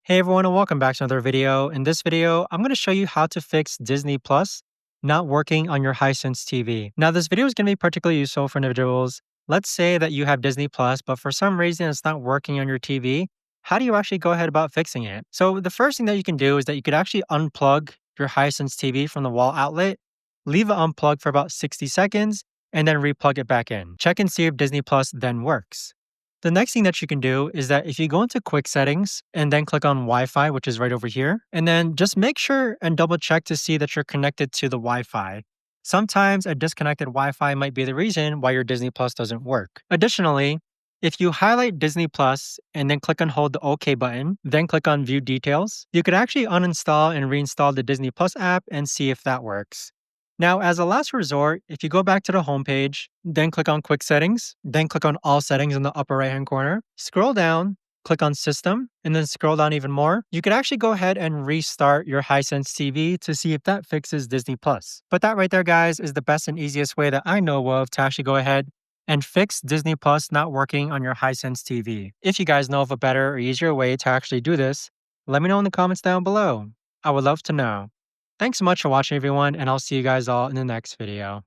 Hey everyone, and welcome back to another video. In this video, I'm going to show you how to fix Disney Plus not working on your Hisense TV. Now, this video is going to be particularly useful for individuals. Let's say that you have Disney Plus, but for some reason it's not working on your TV. How do you actually go ahead about fixing it? So the first thing that you can do is that you could actually unplug your Hisense TV from the wall outlet, leave it unplugged for about 60 seconds, and then replug it back in. Check and see if Disney Plus then works. The next thing that you can do is that if you go into quick settings and then click on Wi-Fi, which is right over here, and then just make sure and double check to see that you're connected to the Wi-Fi. Sometimes a disconnected Wi-Fi might be the reason why your Disney Plus doesn't work. Additionally, if you highlight Disney Plus and then click and hold the OK button, then click on View Details, you could actually uninstall and reinstall the Disney Plus app and see if that works. Now, as a last resort, if you go back to the homepage, then click on Quick Settings, then click on All Settings in the upper right-hand corner, scroll down, click on System, and then scroll down even more, you could actually go ahead and restart your Hisense TV to see if that fixes Disney Plus. But that right there, guys, is the best and easiest way that I know of to actually go ahead and fix Disney Plus not working on your Hisense TV. If you guys know of a better or easier way to actually do this, let me know in the comments down below. I would love to know. Thanks so much for watching, everyone, and I'll see you guys all in the next video.